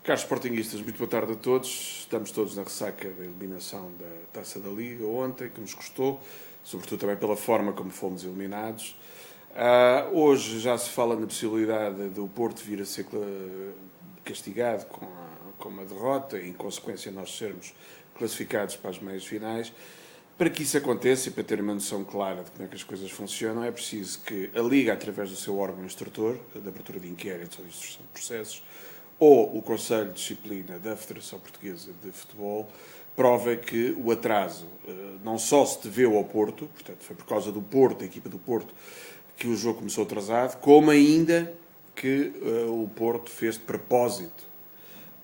Caros sportinguistas, muito boa tarde a todos. Estamos todos na ressaca da eliminação da Taça da Liga ontem, que nos custou, sobretudo também pela forma como fomos eliminados. Hoje já se fala na possibilidade do Porto vir a ser castigado com uma derrota e, em consequência, nós sermos classificados para as meias finais. Para que isso aconteça e para ter uma noção clara de como é que as coisas funcionam, é preciso que a Liga, através do seu órgão instrutor, da abertura de inquéritos ou de instrução de processos, ou o Conselho de Disciplina da Federação Portuguesa de Futebol, prova que o atraso não só se deveu ao Porto, portanto foi por causa do Porto, da equipa do Porto, que o jogo começou atrasado, como ainda que o Porto fez de propósito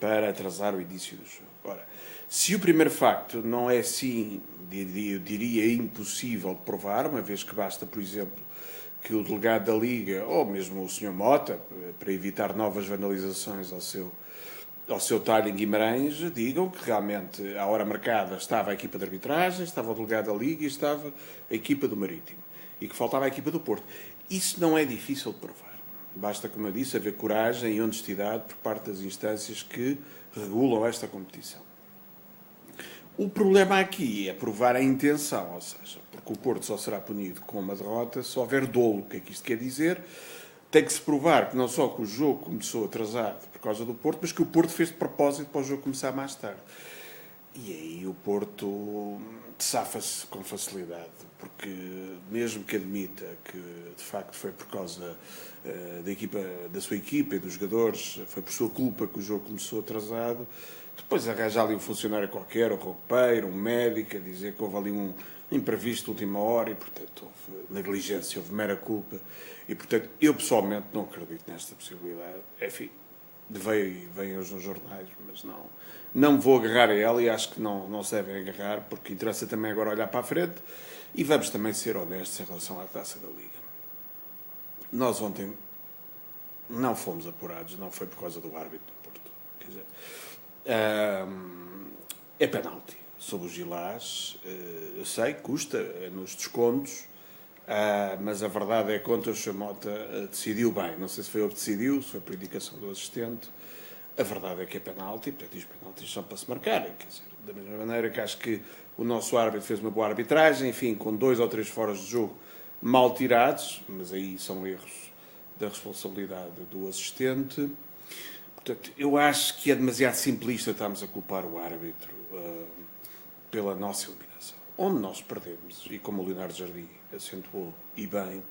para atrasar o início do jogo. Ora, se o primeiro facto não é assim, eu diria impossível de provar, uma vez que basta, por exemplo, que o delegado da Liga, ou mesmo o Sr. Mota, para evitar novas vandalizações ao seu talho em Guimarães, digam que realmente, à hora marcada, estava a equipa de arbitragem, estava o delegado da Liga e estava a equipa do Marítimo. E que faltava a equipa do Porto. Isso não é difícil de provar. Basta, como eu disse, haver coragem e honestidade por parte das instâncias que regulam esta competição. O problema aqui é provar a intenção, ou seja, porque o Porto só será punido com uma derrota se houver dolo. O que é que isto quer dizer? Tem que se provar que não só que o jogo começou atrasado por causa do Porto, mas que o Porto fez de propósito para o jogo começar mais tarde. E aí o Porto safa-se com facilidade, porque mesmo que admita que de facto foi por causa da sua equipa e dos jogadores, foi por sua culpa que o jogo começou atrasado, depois arranjar ali um funcionário qualquer, um roupeiro, um médico, a dizer que houve ali um imprevisto de última hora e, portanto, houve negligência, houve mera culpa. E, portanto, eu pessoalmente não acredito nesta possibilidade. Enfim, vem hoje nos jornais, mas não me vou agarrar a ela e acho que não se devem agarrar, porque interessa também agora olhar para a frente e vamos também ser honestos em relação à Taça da Liga. Nós ontem não fomos apurados, não foi por causa do árbitro do Porto. Quer dizer, é penalti sobre o Gilás, eu sei, custa nos descontos, mas a verdade é que ontem o Chamota decidiu bem. Não sei se foi ele que decidiu, se foi por indicação do assistente. A verdade é que é penalti, portanto, os penaltis são para se marcarem. Quer dizer, da mesma maneira que acho que o nosso árbitro fez uma boa arbitragem, enfim, com 2 ou 3 foras de jogo mal tirados, mas aí são erros da responsabilidade do assistente. Portanto, eu acho que é demasiado simplista estarmos a culpar o árbitro pela nossa eliminação. Onde nós perdemos, e como o Leonardo Jardim acentuou, e bem,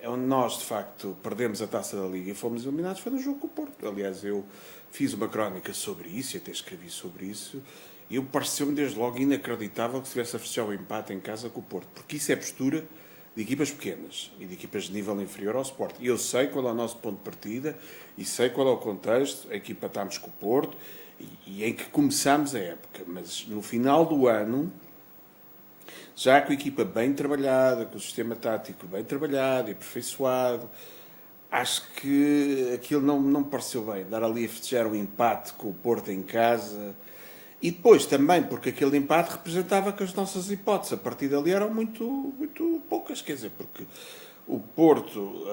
é onde nós, de facto, perdemos a Taça da Liga e fomos eliminados, foi no jogo com o Porto. Aliás, eu fiz uma crónica sobre isso, e até escrevi sobre isso, e pareceu-me desde logo inacreditável que se tivesse a fechar o empate em casa com o Porto, porque isso é postura de equipas pequenas e de equipas de nível inferior ao Sporting. Eu sei qual é o nosso ponto de partida e sei qual é o contexto em que empatámos com o Porto e em que começámos a época, mas no final do ano, já com a equipa bem trabalhada, com o sistema tático bem trabalhado e aperfeiçoado, acho que aquilo não me pareceu bem, dar ali a festejar um empate com o Porto em casa. E depois também, porque aquele empate representava que as nossas hipóteses a partir dali eram muito, muito poucas, quer dizer, porque o Porto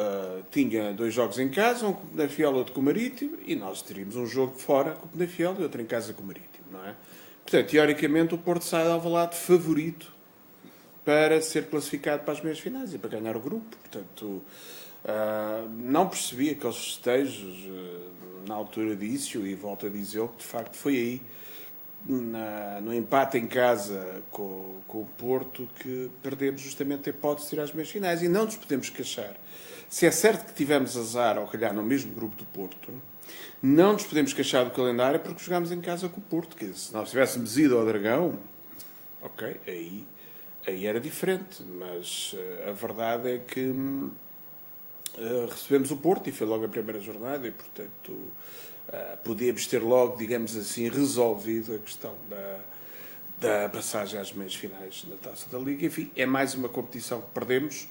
tinha 2 jogos em casa, um com o Penafiel e outro com o Marítimo, e nós teríamos um jogo de fora com o Penafiel e outro em casa com o Marítimo, não é? Portanto, teoricamente, o Porto sai de Alvalade favorito para ser classificado para as meias finais e para ganhar o grupo. Portanto, não percebi aqueles festejos na altura disso, e volto a dizer que de facto foi aí, no empate em casa com o Porto, que perdemos justamente a hipótese de tirar as meias finais. E não nos podemos queixar. Se é certo que tivemos azar ao calhar no mesmo grupo do Porto, não nos podemos queixar do calendário porque jogámos em casa com o Porto. Quer dizer, se nós tivéssemos ido ao Dragão, ok, aí era diferente. Mas a verdade é que recebemos o Porto e foi logo a primeira jornada e, portanto, podíamos ter logo, digamos assim, resolvido a questão da passagem às meias finais na Taça da Liga. Enfim, é mais uma competição que perdemos.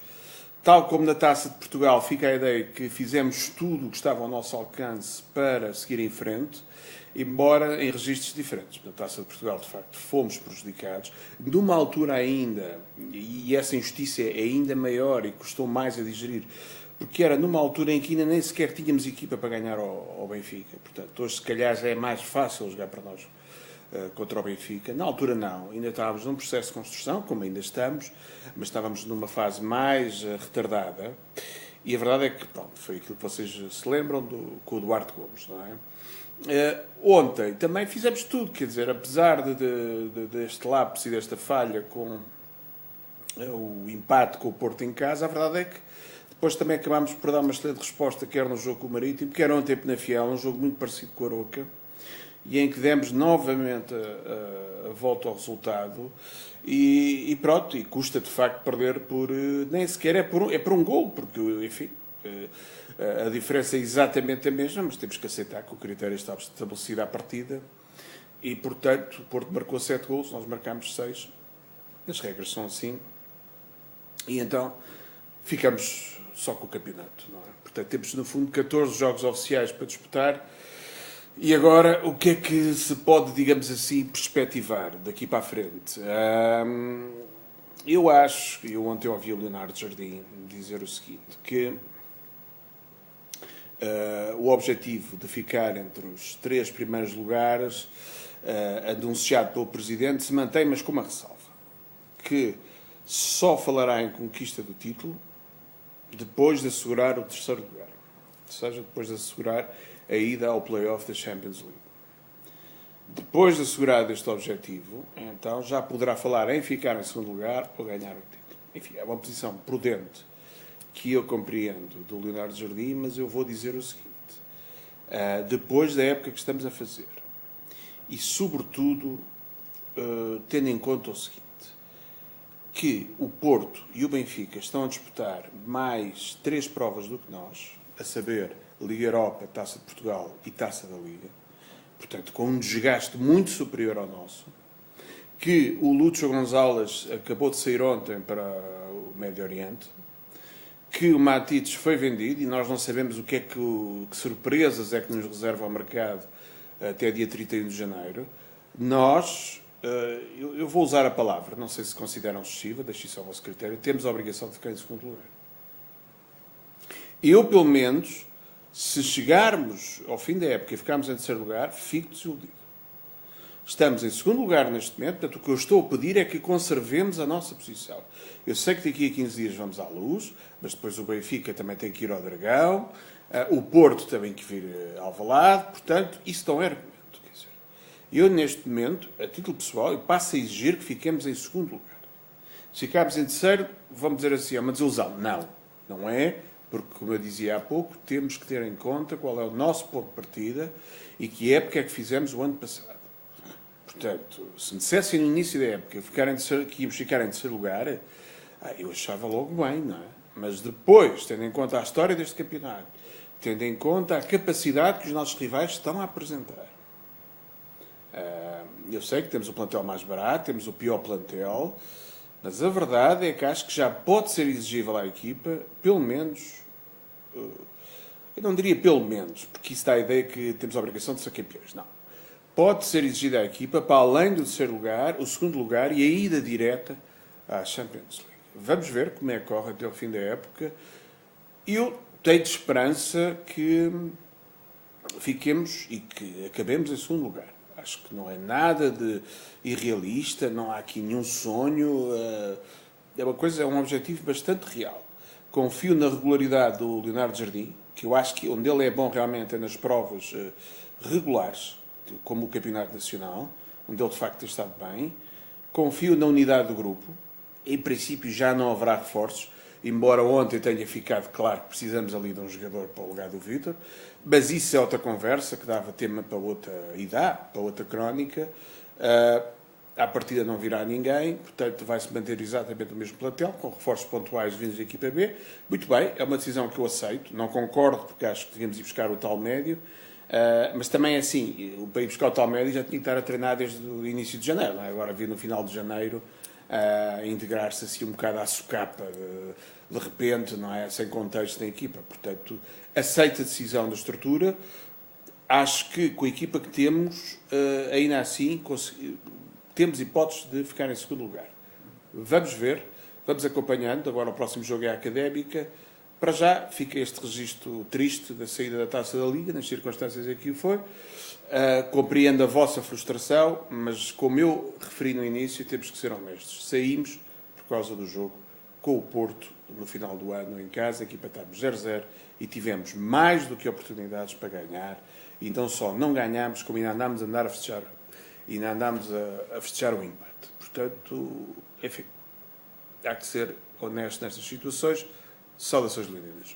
Tal como na Taça de Portugal, fica a ideia que fizemos tudo o que estava ao nosso alcance para seguir em frente, embora em registros diferentes. Na Taça de Portugal, de facto, fomos prejudicados, numa altura ainda, e essa injustiça é ainda maior e custou mais a digerir, porque era numa altura em que ainda nem sequer tínhamos equipa para ganhar ao Benfica. Portanto, hoje se calhar já é mais fácil jogar para nós contra o Benfica. Na altura não, ainda estávamos num processo de construção, como ainda estamos, mas estávamos numa fase mais retardada. E a verdade é que, pronto, foi aquilo que vocês se lembram com o Duarte Gomes, não é? Ontem também fizemos tudo, quer dizer, apesar deste lapso e desta falha com o empate com o Porto em casa, a verdade é que depois também acabámos por dar uma excelente resposta, quer no jogo com o Marítimo, quer ontem em Penafiel, um jogo muito parecido com o Aroca, e em que demos novamente a volta ao resultado e pronto, e custa de facto perder por, nem sequer é por um golo, porque enfim, a diferença é exatamente a mesma, mas temos que aceitar que o critério está estabelecido à partida e portanto o Porto marcou 7 golos, nós marcámos 6, as regras são assim e então ficamos só com o campeonato, não é? Portanto temos no fundo 14 jogos oficiais para disputar. E agora, o que é que se pode, digamos assim, perspectivar daqui para a frente? Eu acho, eu ontem ouvi o Leonardo Jardim dizer o seguinte, que o objetivo de ficar entre os 3 primeiros lugares, anunciado pelo Presidente, se mantém, mas com uma ressalva, que só falará em conquista do título depois de assegurar o 3º lugar, ou seja, depois de assegurar a ida ao play-off da Champions League. Depois de assegurado este objetivo, então já poderá falar em ficar em 2º lugar ou ganhar o título. Enfim, é uma posição prudente que eu compreendo do Leonardo Jardim, mas eu vou dizer o seguinte. Depois da época que estamos a fazer, e sobretudo tendo em conta o seguinte, que o Porto e o Benfica estão a disputar mais 3 provas do que nós, a saber, Liga Europa, Taça de Portugal e Taça da Liga, portanto com um desgaste muito superior ao nosso, que o Lúcio Gonzalez acabou de sair ontem para o Médio Oriente, que o Matites foi vendido e nós não sabemos que surpresas é que nos reserva ao mercado até dia 31 de janeiro. Nós, eu vou usar a palavra, não sei se consideram excessiva, deixe isso ao vosso critério, temos a obrigação de ficar em 2º lugar. Eu, pelo menos, se chegarmos ao fim da época e ficarmos em 3º lugar, fico desiludido. Estamos em 2º lugar neste momento, portanto, o que eu estou a pedir é que conservemos a nossa posição. Eu sei que daqui a 15 dias vamos à Luz, mas depois o Benfica também tem que ir ao Dragão, o Porto também tem que vir ao Alvalade, portanto, isso não é argumento. Quer dizer, eu, neste momento, a título pessoal, eu passo a exigir que fiquemos em 2º lugar. Se ficarmos em 3º, vamos dizer assim, é uma desilusão. Não, não é. Porque, como eu dizia há pouco, temos que ter em conta qual é o nosso ponto de partida e que época é que fizemos o ano passado. Portanto, se me dissessem no início da época que íamos ficar em 3º lugar, eu achava logo bem, não é? Mas depois, tendo em conta a história deste campeonato, tendo em conta a capacidade que os nossos rivais estão a apresentar, eu sei que temos o plantel mais barato, temos o pior plantel, mas a verdade é que acho que já pode ser exigível à equipa, pelo menos, eu não diria pelo menos, porque isso dá a ideia que temos a obrigação de ser campeões. Não. Pode ser exigida à equipa, para além do 3º lugar, o 2º lugar e a ida direta à Champions League. Vamos ver como é que corre até o fim da época. Eu tenho de esperança que fiquemos e que acabemos em 2º lugar. Acho que não é nada de irrealista, não há aqui nenhum sonho, é um objetivo bastante real. Confio na regularidade do Leonardo Jardim, que eu acho que onde ele é bom realmente é nas provas regulares, como o Campeonato Nacional, onde ele de facto tem estado bem. Confio na unidade do grupo, em princípio já não haverá reforços, embora ontem tenha ficado claro que precisamos ali de um jogador para o lugar do Vítor, mas isso é outra conversa que dava tema para outra, e dá para outra crónica. À partida não virá ninguém, portanto vai-se manter exatamente o mesmo plantel, com reforços pontuais vindos da equipa B. Muito bem, é uma decisão que eu aceito, não concordo porque acho que devíamos ir buscar o tal médio, mas também é assim, para ir buscar o tal médio já tinha que estar a treinar desde o início de janeiro, não é? Agora vir no final de janeiro integrar-se assim um bocado à socapa, de repente, não é? Sem contexto na equipa. Portanto, aceito a decisão da estrutura. Acho que com a equipa que temos, ainda assim, temos hipóteses de ficar em 2º lugar. Vamos ver, vamos acompanhando. Agora o próximo jogo é a Académica. para já, fica este registro triste da saída da Taça da Liga, nas circunstâncias em que o foi. Compreendo a vossa frustração, mas como eu referi no início, temos que ser honestos. Saímos por causa do jogo com o Porto, no final do ano, em casa, empatámos 0-0 e tivemos mais do que oportunidades para ganhar. E não só não ganhámos, como ainda andámos a festejar, ainda andámos a festejar o empate. Portanto, enfim, há que ser honesto nestas situações. Saudações leoninas.